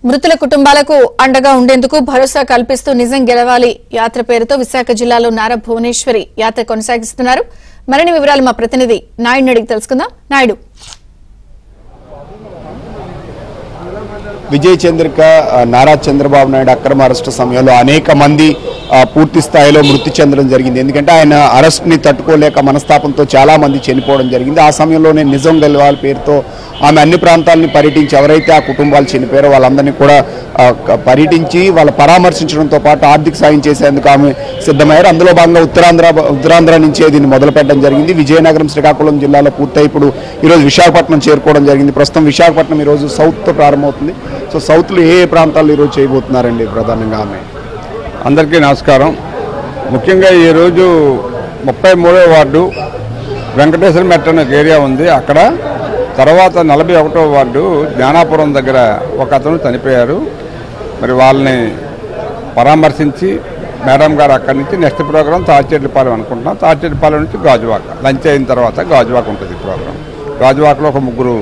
మృతుల కుటుంబాలకు అండగా ఉండేందుకు భరోసా కల్పిస్తూ నిజం గెలవాలి యాత్ర పేరుతో విశాఖ జిల్లాలో నారా భువనేశ్వరి యాత్ర కొనసాగిస్తున్నారు. మరిన్ని వివరాలు మా ప్రతినిధి నాయుడు అడిగి తెలుసుకుందాం. నాయుడు, విజయ్ చంద్రిక నారా చంద్రబాబు నాయుడు అక్రమ అరెస్టు సమయంలో అనేక మంది పూర్తి స్థాయిలో మృతి చెందడం జరిగింది. ఎందుకంటే ఆయన అరెస్ట్ని తట్టుకోలేక మనస్తాపంతో చాలా మంది చనిపోవడం జరిగింది. ఆ సమయంలోనే నిజం గెలవాలి పేరుతో ఆమె అన్ని ప్రాంతాలని పర్యటించి ఎవరైతే ఆ కుటుంబాలు చనిపోయారో వాళ్ళందరినీ కూడా పర్యటించి వాళ్ళ పరామర్శించడంతో పాటు ఆర్థిక సాయం చేసేందుకు ఆమె సిద్ధమయ్యారు. అందులో భాగంగా ఉత్తరాంధ్ర నుంచే దీన్ని మొదలుపెట్టడం జరిగింది. విజయనగరం, శ్రీకాకుళం జిల్లాలో పూర్తయి ఇప్పుడు ఈరోజు విశాఖపట్నం చేరుకోవడం జరిగింది. ప్రస్తుతం విశాఖపట్నం ఈరోజు సౌత్తో ప్రారంభమవుతుంది. సో సౌత్లో ఏ ప్రాంతాల్లో ఈరోజు చేయబోతున్నారండి ప్రధానంగా ఆమె? అందరికీ నమస్కారం. ముఖ్యంగా ఈరోజు 33వ వార్డు వెంకటేశ్వర మెట్ట అనే ఏరియా ఉంది. అక్కడ తర్వాత 41వ వార్డు జ్ఞానాపురం దగ్గర ఒక అతను చనిపోయారు. మరి వాళ్ళని పరామర్శించి మేడం గారు అక్కడి నుంచి నెక్స్ట్ ప్రోగ్రాం తాడిచెట్లపాలెం అనుకుంటున్నాం. తాడిచెట్లపాలెం నుంచి గాజువాక, లంచ్ అయిన తర్వాత గాజువాక ఉంటుంది ప్రోగ్రాం. గాజువాకలో ఒక 3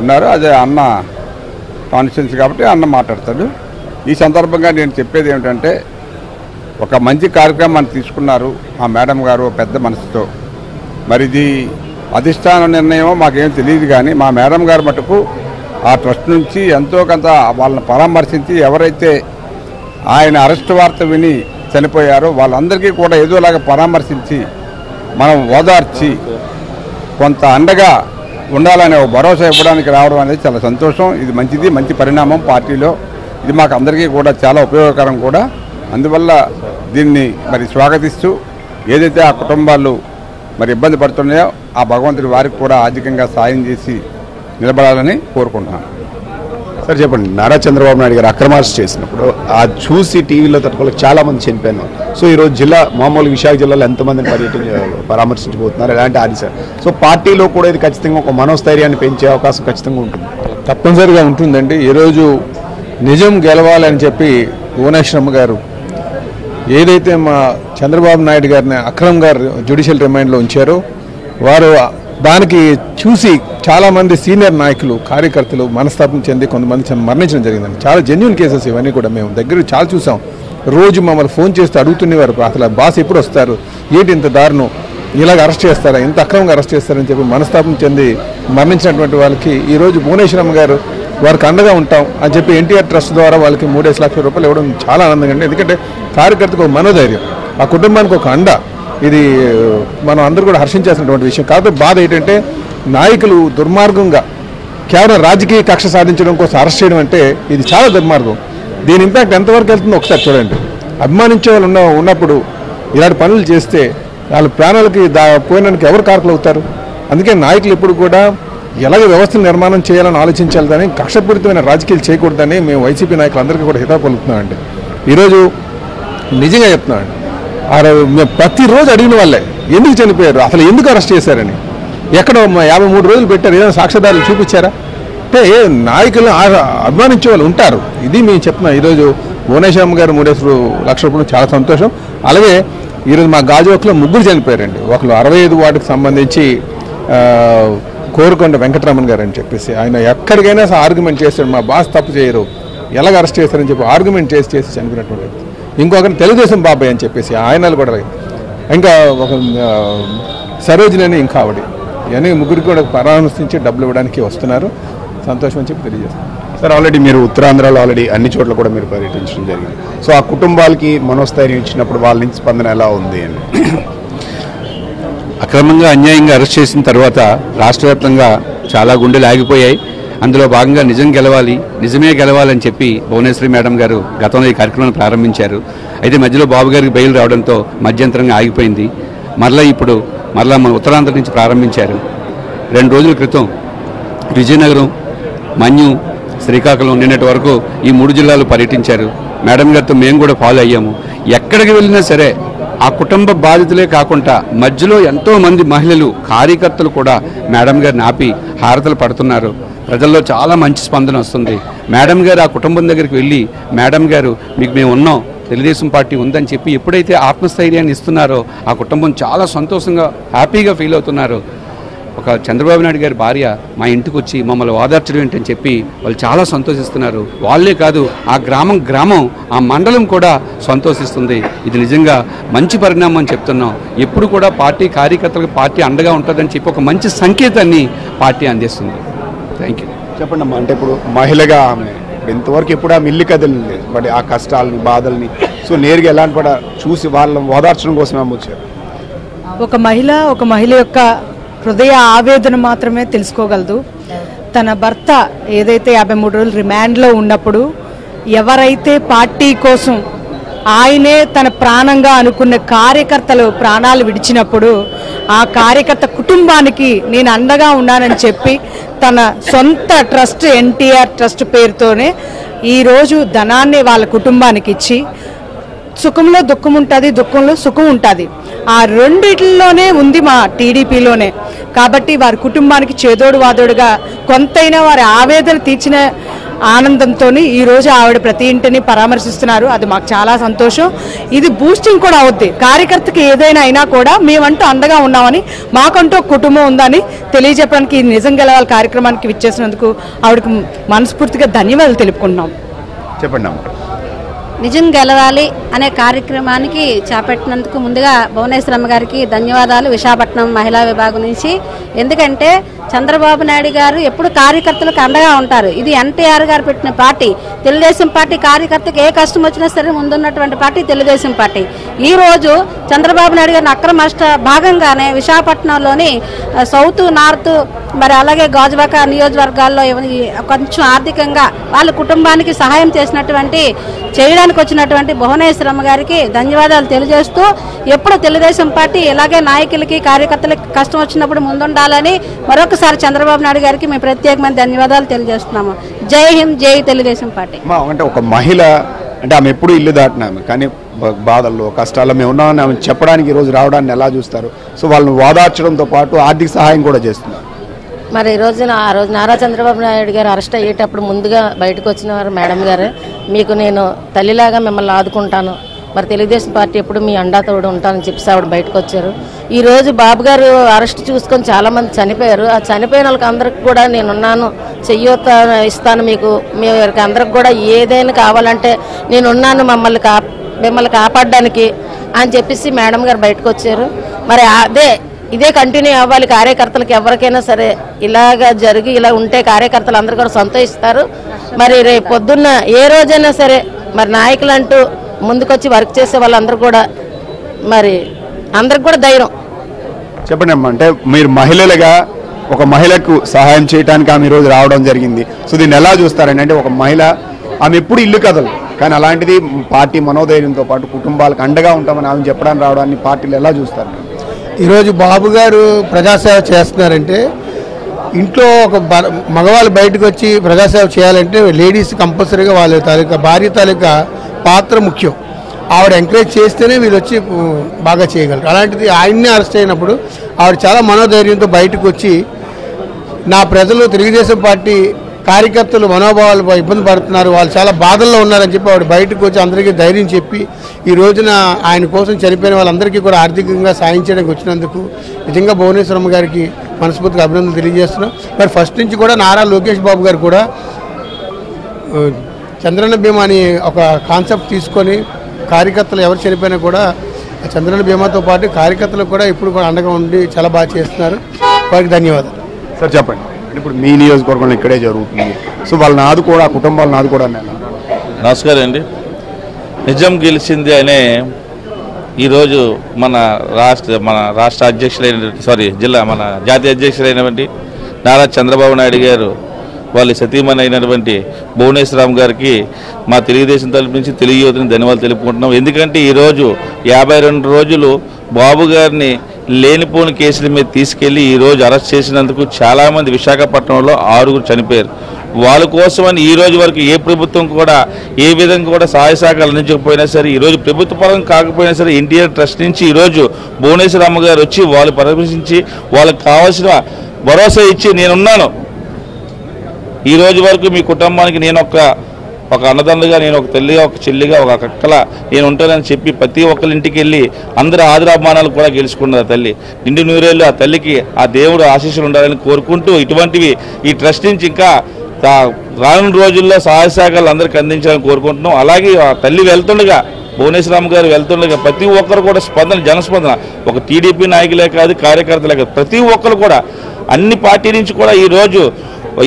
ఉన్నారు. అదే అన్న కాన్స్టిట్యున్సీ కాబట్టి అన్న మాట్లాడతాడు. ఈ సందర్భంగా నేను చెప్పేది ఏమిటంటే, ఒక మంచి కార్యక్రమాన్ని తీసుకున్నారు ఆ మేడం గారు పెద్ద మనసుతో. మరి ఇది అధిష్టాన నిర్ణయమో మాకేం తెలియదు, కానీ మా మేడం గారు మటుకు ఆ ట్రస్ట్ నుంచి ఎంతో కొంత వాళ్ళని పరామర్శించి ఎవరైతే ఆయన అరెస్ట్ వార్త విని చనిపోయారో వాళ్ళందరికీ కూడా ఏదోలాగా పరామర్శించి మనం ఓదార్చి కొంత అండగా ఉండాలనే ఒక భరోసా ఇవ్వడానికి రావడం అనేది చాలా సంతోషం. ఇది మంచిది, మంచి పరిణామం పార్టీలో. ఇది మాకు అందరికీ కూడా చాలా ఉపయోగకరం కూడా. అందువల్ల దీన్ని మరి స్వాగతిస్తూ ఏదైతే ఆ కుటుంబాలు మరి ఇబ్బంది పడుతున్నాయో ఆ భగవంతుడి వారికి కూడా ఆర్థికంగా సాయం చేసి నిలబడాలని కోరుకుంటున్నాను. సార్ చెప్పండి, నారా చంద్రబాబు నాయుడు గారు అక్రమ అరెస్ట్ చేసినప్పుడు ఆ చూసి టీవీలో తట్టుకోలేక చాలా మంది చనిపోయినారు. సో ఈరోజు జిల్లా మామూలు విశాఖ జిల్లాలో ఎంతమందిని పరామర్శించబోతున్నారు, ఎలాంటి ఆది సో పార్టీలో కూడా ఇది ఖచ్చితంగా ఒక మనోస్థైర్యాన్ని పెంచే అవకాశం ఖచ్చితంగా ఉంటుంది, తప్పనిసరిగా ఉంటుందండి. ఈరోజు నిజం గెలవాలని చెప్పి భువనేశ్వరమ్మ గారు ఏదైతే మా చంద్రబాబు నాయుడు గారిని అక్రమ్ గారు జ్యుడిషియల్ రిమాండ్లో ఉంచారో, వారు దానికి చూసి చాలామంది సీనియర్ నాయకులు, కార్యకర్తలు మనస్తాపం చెంది కొంతమంది మరణించడం జరిగిందండి. చాలా జెన్యూన్ కేసెస్ ఇవన్నీ కూడా. మేము దగ్గర చాలా చూసాం. రోజు మమ్మల్ని ఫోన్ చేస్తే అడుగుతున్నవారు, అసలు బాస్ ఎప్పుడు వస్తారు, ఏంటి ఇంత దారుణం, ఇలాగ అరెస్ట్ చేస్తారా, ఇంత అక్రమంగా అరెస్ట్ చేస్తారని చెప్పి మనస్తాపం చెంది మరణించినటువంటి వాళ్ళకి ఈరోజు భువనేశ్వరమ్మ గారు వారికి అండగా ఉంటాం అని చెప్పి ఎన్టీఆర్ ట్రస్ట్ ద్వారా వాళ్ళకి 3 లక్షల రూపాయలు ఇవ్వడం చాలా ఆనందంగా ఉంది. ఎందుకంటే కార్యకర్తకు ఒక మనోధైర్యం, ఆ కుటుంబానికి ఒక అండ, ఇది మనం అందరూ కూడా హర్షించాల్సినటువంటి విషయం. కాకపోతే బాధ ఏంటంటే, నాయకులు దుర్మార్గంగా కేవలం రాజకీయ కక్ష సాధించడం కోసం అరెస్ట్ చేయడం అంటే ఇది చాలా దుర్మార్గం. దీని ఇంపాక్ట్ ఎంతవరకు వెళ్తుందో ఒకసారి చూడండి. అభిమానించే వాళ్ళు ఉన్నప్పుడు ఇలాంటి పనులు చేస్తే వాళ్ళ ప్రాణాలకి పోయినానికి ఎవరు కారకులు అవుతారు? అందుకే నాయకులు ఎప్పుడు కూడా ఎలాగ వ్యవస్థను నిర్మాణం చేయాలని ఆలోచించాలని, కక్షపూరితమైన రాజకీయాలు చేయకూడదని మేము వైసీపీ నాయకులందరికీ కూడా హితవు పలుకుతున్నామండి. ఈరోజు నిజంగా చెప్తున్నామండి, మేము ప్రతిరోజు అడిగిన వాళ్ళే ఎందుకు చనిపోయారు, అసలు ఎందుకు అరెస్ట్ చేశారని. ఎక్కడో 53 రోజులు పెట్టారు, ఏదైనా సాక్ష్యాధారాలు చూపించారా అంటే నాయకులను అభిమానించే వాళ్ళు ఉంటారు. ఇది మేము చెప్తున్నాం. ఈరోజు భువనేశ్వరమ్మ గారు 3 లక్షల రూపాయలు చాలా సంతోషం. అలాగే ఈరోజు మా గాజువాకలో 3 చనిపోయారండి. ఒకరు 65 వార్డుకి సంబంధించి కోరుకొండ వెంకటరమణ గారు అని చెప్పేసి, ఆయన ఎక్కడికైనా ఆర్గ్యుమెంట్ చేశాడు, మా బాస్ తప్పు చేయరు, ఎలాగ అరెస్ట్ చేస్తారని చెప్పి ఆర్గ్యుమెంట్ చేసి చనిపోయినటువంటి. ఇంకొకరిని తెలుగుదేశం బాబాయ్ అని చెప్పేసి ఆయనలు కూడా, ఇంకా ఒక సరోజిని ఇంకా ఆవిడ, ఇవన్నీ 3 కూడా పరామర్శించి డబ్బులు ఇవ్వడానికి వస్తున్నారు. సంతోషం అని చెప్పి తెలియజేస్తాను. సార్, ఆల్రెడీ మీరు ఉత్తరాంధ్రలో అన్ని చోట్ల కూడా మీరు పర్యటించడం జరిగింది. సో ఆ కుటుంబాలకి మనోస్థైర్యం ఇచ్చినప్పుడు వాళ్ళ నుంచి స్పందన ఎలా ఉంది అని? అక్రమంగా అన్యాయంగా అరెస్ట్ చేసిన తర్వాత రాష్ట్ర వ్యాప్తంగా చాలా గుండెలు ఆగిపోయాయి. అందులో భాగంగా నిజం గెలవాలి, నిజమే గెలవాలని చెప్పి భువనేశ్వరి మేడం గారు గతంలో ఈ కార్యక్రమాన్ని ప్రారంభించారు. అయితే మధ్యలో బాబు గారికి బెయిల్ రావడంతో మధ్యంతరంగా ఆగిపోయింది. ఇప్పుడు మన ఉత్తరాంధ్ర నుంచి ప్రారంభించారు. 2 రోజుల క్రితం విజయనగరం, మన్యం, శ్రీకాకుళం నిన్నటి వరకు ఈ 3 జిల్లాలు పర్యటించారు. మేడం గారితో మేము కూడా ఫాలో అయ్యాము. ఎక్కడికి వెళ్ళినా సరే ఆ కుటుంబ బాధితులే కాకుండా మధ్యలో ఎంతోమంది మహిళలు, కార్యకర్తలు కూడా మేడం గారిని ఆపి హారతలు పడుతున్నారు. ప్రజల్లో చాలా మంచి స్పందన వస్తుంది. మేడం గారు ఆ కుటుంబం దగ్గరికి వెళ్ళి, మేడం గారు మీకు మేము ఉన్నాం, తెలుగుదేశం పార్టీ ఉందని చెప్పి ఎప్పుడైతే ఆత్మస్థైర్యాన్ని ఇస్తున్నారో ఆ కుటుంబం చాలా సంతోషంగా, హ్యాపీగా ఫీల్ అవుతున్నారు. ఒక చంద్రబాబు నాయుడు గారి భార్య మా ఇంటికి వచ్చి మమ్మల్ని ఓదార్చడం ఏంటని చెప్పి వాళ్ళు చాలా సంతోషిస్తున్నారు. వాళ్ళే కాదు, ఆ గ్రామం ఆ మండలం కూడా సంతోషిస్తుంది. ఇది నిజంగా మంచి పరిణామం అని చెప్తున్నాం. ఎప్పుడు కూడా పార్టీ కార్యకర్తలకు పార్టీ అండగా ఉంటుందని చెప్పి ఒక మంచి సంకేతాన్ని పార్టీ అందిస్తుంది. Thank you. చెప్పండి అమ్మా, అంటే ఇప్పుడు మహిళగా ఆమె ఇంతవరకు ఎప్పుడు ఆమె ఇల్లు కదలింది, బట్ ఆ కష్టాలని బాధల్ని సో నేరుగా ఎలాంటి కూడా చూసి వాళ్ళని ఓదార్చడం కోసం ఆమె వచ్చారు. ఒక మహిళ యొక్క హృదయ ఆవేదన మాత్రమే తెలుసుకోగలదు. తన భర్త ఏదైతే 53 రోజులు రిమాండ్లో ఉన్నప్పుడు ఎవరైతే పార్టీ కోసం ఆయనే తన ప్రాణంగా అనుకున్న కార్యకర్తలు ప్రాణాలు విడిచినప్పుడు ఆ కార్యకర్త కుటుంబానికి నేను అండగా ఉన్నానని చెప్పి తన సొంత ట్రస్ట్ ఎన్టీఆర్ ట్రస్ట్ పేరుతోనే ఈరోజు ధనాన్ని వాళ్ళ కుటుంబానికి ఇచ్చి, సుఖంలో దుఃఖం ఉంటుంది, దుఃఖంలో సుఖం ఉంటుంది, ఆ రెండిట్లోనే ఉంది మా టీడీపీలోనే. కాబట్టి వారి కుటుంబానికి చేదోడు వాదోడుగా కొంతైనా వారి ఆవేదన తీర్చిన ఆనందంతో ఈరోజు ఆవిడ ప్రతి ఇంటిని పరామర్శిస్తున్నారు. అది మాకు చాలా సంతోషం. ఇది బూస్టింగ్ కూడా అవుద్ది. కార్యకర్తకి ఏదైనా అయినా కూడా మేమంటూ అండగా ఉన్నామని, మాకంటూ ఒక కుటుంబం ఉందని తెలియజెప్పడానికి ఈ నిజం గెలవాలి కార్యక్రమానికి విచ్చేసినందుకు ఆవిడకి మనస్ఫూర్తిగా ధన్యవాదాలు తెలుపుకుంటున్నాం. చెప్పండి అమ్మ. నిజం గెలవాలి అనే కార్యక్రమానికి చేపట్టినందుకు ముందుగా భువనేశ్వరమ్మ గారికి ధన్యవాదాలు, విశాఖపట్నం మహిళా విభాగం నుంచి. ఎందుకంటే చంద్రబాబు నాయుడు గారు ఎప్పుడు కార్యకర్తలకు అండగా ఉంటారు. ఇది ఎన్టీఆర్ గారు పెట్టిన పార్టీ. తెలుగుదేశం పార్టీ కార్యకర్తకు ఏ కష్టం వచ్చినా సరే ముందున్నటువంటి పార్టీ తెలుగుదేశం పార్టీ. ఈరోజు చంద్రబాబు నాయుడు గారిని అక్రమ భాగంగానే విశాఖపట్నంలోని సౌత్ నార్త్ మరి అలాగే గాజువాక నియోజకవర్గాల్లో కొంచెం ఆర్థికంగా వాళ్ళ కుటుంబానికి సహాయం చేయడానికి వచ్చినటువంటి భువనేశ్వరమ్మ గారికి ధన్యవాదాలు తెలియజేస్తూ, ఎప్పుడు తెలుగుదేశం పార్టీ ఇలాగే నాయకులకి కార్యకర్తలకి కష్టం వచ్చినప్పుడు ముందుండాలని మరొకసారి చంద్రబాబు నాయుడు గారికి మేము ప్రత్యేకమైన ధన్యవాదాలు తెలియజేస్తున్నాము. జై హింద్, జై తెలుగుదేశం పార్టీ. అంటే ఒక మహిళ అంటే ఆమె ఎప్పుడు ఇల్లు దాటినాము, కానీ బాధల్లో కష్టాల్లో మేము ఉన్నామని ఆమె చెప్పడానికి ఈరోజు రావడాన్ని ఎలా చూస్తారు? సో వాళ్ళని ఓదార్చడంతో పాటు ఆర్థిక సహాయం కూడా చేస్తున్నారు. మరి ఆ రోజు నారా చంద్రబాబు నాయుడు గారు అరెస్ట్ అయ్యేటప్పుడు ముందుగా బయటకు వచ్చిన వారు మేడం గారు, మీకు నేను తల్లిలాగా మిమ్మల్ని ఆదుకుంటాను, మరి తెలుగుదేశం పార్టీ ఎప్పుడు మీ అండాతోడు ఉంటానని చెప్పి ఆవిడ బయటకు వచ్చారు. ఈరోజు బాబు గారు అరెస్ట్ చూసుకొని చాలామంది చనిపోయారు. ఆ చనిపోయిన వాళ్ళకి అందరికి కూడా నేనున్నాను, చెయ్యూత ఇస్తాను, మీకు అందరికి కూడా ఏదైనా కావాలంటే నేనున్నాను మిమ్మల్ని కాపాడడానికి అని చెప్పేసి మేడం గారు బయటకు వచ్చారు. మరి ఇదే కంటిన్యూ అవ్వాలి. కార్యకర్తలకు ఎవరికైనా సరే ఇలాగా జరిగి ఇలా ఉంటే కార్యకర్తలు అందరూ కూడా సంతోషిస్తారు. మరి రేపు పొద్దున్న ఏ రోజైనా సరే మరి నాయకులు అంటూ ముందుకొచ్చి వర్క్ చేసే వాళ్ళందరూ కూడా మరి అందరికి కూడా ధైర్యం. చెప్పండి అమ్మా, అంటే మీరు మహిళలుగా ఒక మహిళకు సహాయం చేయడానికి ఆమె ఈరోజు రావడం జరిగింది. సో దీన్ని ఎలా చూస్తారండి? అంటే ఒక మహిళ ఆమె ఎప్పుడు ఇల్లు కదలు, కానీ అలాంటిది పార్టీ మనోధైర్యంతో పాటు కుటుంబాలకు అండగా ఉంటామని ఆమె చెప్పడానికి రావడాన్ని పార్టీలు ఎలా చూస్తారు? ఈరోజు బాబు గారు ప్రజాసేవ చేస్తున్నారంటే, ఇంట్లో ఒక మగవాళ్ళు బయటకు వచ్చి ప్రజాసేవ చేయాలంటే లేడీస్ కంపల్సరీగా వాళ్ళ తాలూకా భార్య తాలూకా పాత్ర ముఖ్యం. ఆవిడ ఎంకరేజ్ చేస్తేనే వీళ్ళు వచ్చి బాగా చేయగలరు. అలాంటిది ఆయన్నే అరెస్ట్ అయినప్పుడు ఆవిడ చాలా మనోధైర్యంతో బయటకు వచ్చి, నా ప్రజలు తెలుగుదేశం పార్టీ కార్యకర్తలు మనోభావాలు ఇబ్బంది పడుతున్నారు, వాళ్ళు చాలా బాధల్లో ఉన్నారని చెప్పి ఆవిడ బయటకు వచ్చి అందరికీ ధైర్యం చెప్పి ఈ రోజున ఆయన కోసం చనిపోయిన వాళ్ళందరికీ కూడా ఆర్థికంగా సాయం చేయడానికి వచ్చినందుకు నిజంగా భువనేశ్వరమ్మ గారికి మనస్ఫూర్తిగా అభినందనలు తెలియజేస్తున్నాం. మరి ఫస్ట్ నుంచి కూడా నారా లోకేష్ బాబు గారు కూడా చంద్రన్న బీమా అని ఒక కాన్సెప్ట్ తీసుకొని కార్యకర్తలు ఎవరు చనిపోయినా కూడా చంద్రన్న బీమాతో పాటు కార్యకర్తలకు కూడా ఇప్పుడు కూడా అండగా ఉండి చాలా బాగా చేస్తున్నారు. వారికి ధన్యవాదాలు. సార్ చెప్పండి, ఇప్పుడు మీ నియోజకవర్గంలో ఇక్కడే జరుగుతుంది, సో వాళ్ళని ఆదుకోవడం, ఆ కుటుంబాలను ఆదుకోవడం. నమస్కారం అండి. నిజం గెలిచింది అనే ఈరోజు మన రాష్ట్ర మన జాతీయ అధ్యక్షులైనటువంటి నారా చంద్రబాబు నాయుడు గారు వాళ్ళ సతీమణి అయినటువంటి భువనేశ్వరరామ్ గారికి మా తెలుగుదేశం తరపు నుంచి తెలుగు యువతని ధన్యవాదాలు తెలుపుకుంటున్నాం. ఎందుకంటే ఈరోజు 52 రోజులు బాబు గారిని లేనిపోని కేసుల మీద తీసుకెళ్లి ఈరోజు అరెస్ట్ చేసినందుకు చాలామంది విశాఖపట్నంలో 6 చనిపోయారు. వాళ్ళ కోసమని ఈ రోజు వరకు ఏ ప్రభుత్వం కూడా ఏ విధంగా కూడా సహాయ సహకారాలు అందించకపోయినా సరే, ఈరోజు ప్రభుత్వ పరంగా కాకపోయినా సరే ఎన్టీఆర్ ట్రస్ట్ నుంచి ఈరోజు భువనేశ్వరమ్మ గారు వచ్చి వాళ్ళు పరామర్శించి వాళ్ళకి కావాల్సిన భరోసా ఇచ్చి నేనున్నాను, ఈ రోజు వరకు మీ కుటుంబానికి నేను ఒక ఒక అన్నదండగా, నేను ఒక తల్లిగా, ఒక చెల్లిగా, ఒక అక్కల నేను ఉంటానని చెప్పి ప్రతి ఒక్కరి ఇంటికి వెళ్ళి అందరి ఆదరాభిమానాలు కూడా గెలుచుకున్నారు తల్లి. నిండు నూరేళ్ళు ఆ తల్లికి ఆ దేవుడు ఆశీస్సులు ఉండాలని కోరుకుంటూ ఇటువంటివి ఈ ట్రస్ట్ నుంచి ఇంకా రానున్న రోజుల్లో సహాయ సహకారాలు అందరికీ అందించాలని కోరుకుంటున్నాం. అలాగే ఆ తల్లి వెళ్తుండగా, భువనేశ్వరమ్మ గారు వెళ్తుండగా ప్రతి ఒక్కరు కూడా స్పందన, జనస్పందన, ఒక టీడీపీ నాయకులే కాదు, కార్యకర్తలే కాదు, ప్రతి ఒక్కరు కూడా అన్ని పార్టీ నుంచి కూడా ఈరోజు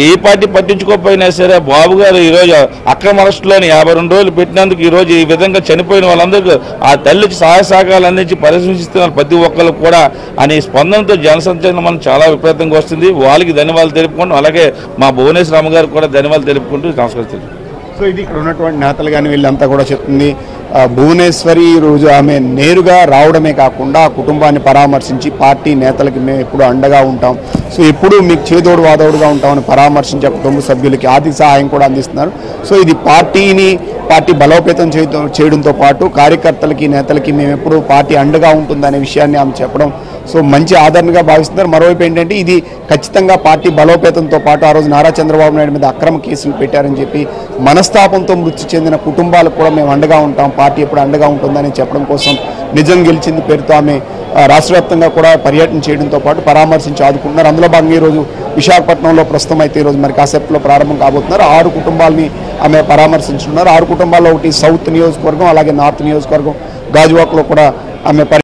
ఏ పార్టీ పట్టించుకోకపోయినా సరే బాబు గారు ఈరోజు అక్రమ అరెస్టులోని 52 రోజులు పెట్టినందుకు ఈరోజు ఈ విధంగా చనిపోయిన వాళ్ళందరికీ ఆ తల్లికి సహాయ సహకారాలు అందించి పరిశీలిస్తున్నారు ప్రతి ఒక్కరు కూడా అనే స్పందనతో జనసంచలనం మనం చాలా విపరీతంగా వస్తుంది. వాళ్ళకి ధన్యవాదాలు తెలుపుకుంటూ, అలాగే మా భువనేశ్వరమ్మ గారు కూడా ధన్యవాదాలు తెలుపుకుంటూ నమస్కరిస్తుంది. సో ఇది ఇక్కడ ఉన్నటువంటి నేతలు కానీ వీళ్ళంతా కూడా చెప్తుంది, భువనేశ్వరి రోజు ఆమె నేరుగా రావడమే కాకుండా ఆ కుటుంబాన్ని పరామర్శించి పార్టీ నేతలకి మేము ఎప్పుడు అండగా ఉంటాం, సో ఎప్పుడు మీకు చేదోడు వాదోడుగా ఉంటామని పరామర్శించే కుటుంబ సభ్యులకి ఆర్థిక సహాయం కూడా అందిస్తున్నారు. సో ఇది పార్టీ బలోపేతం చేయడంతో పాటు కార్యకర్తలకి, నేతలకి మేము ఎప్పుడు పార్టీ అండగా ఉంటుందనే విషయాన్ని ఆమె చెప్పడం సో మంచి ఆదరణగా భావిస్తున్నారు. మరోవైపు ఏంటంటే ఇది ఖచ్చితంగా పార్టీ బలోపేతంతో పాటు ఆ రోజు నారా చంద్రబాబు నాయుడు మీద అక్రమ కేసులు పెట్టారని చెప్పి మనస్తాపంతో మృతి చెందిన కుటుంబాలకు కూడా మేము అండగా ఉంటాం, పార్టీ ఎప్పుడు అండగా ఉంటుందని చెప్పడం కోసం నిజం గెలిచింది పేరుతో ఆమె రాష్ట్ర వ్యాప్తంగా కూడా పర్యటన చేయడంతో పాటు పరామర్శించి ఆదుకుంటున్నారు. అందులో భాగంగా ఈరోజు విశాఖపట్నంలో ప్రస్తుతం అయితే ఈరోజు మరి కాసేపులో ప్రారంభం కాబోతున్నారు. 6 కుటుంబాలని ఆమె పరామర్శించున్నారు. 6 కుటుంబాల్లో ఒకటి సౌత్ నియోజకవర్గం, అలాగే నార్త్ నియోజకవర్గం గాజువాకలో కూడా ఆమె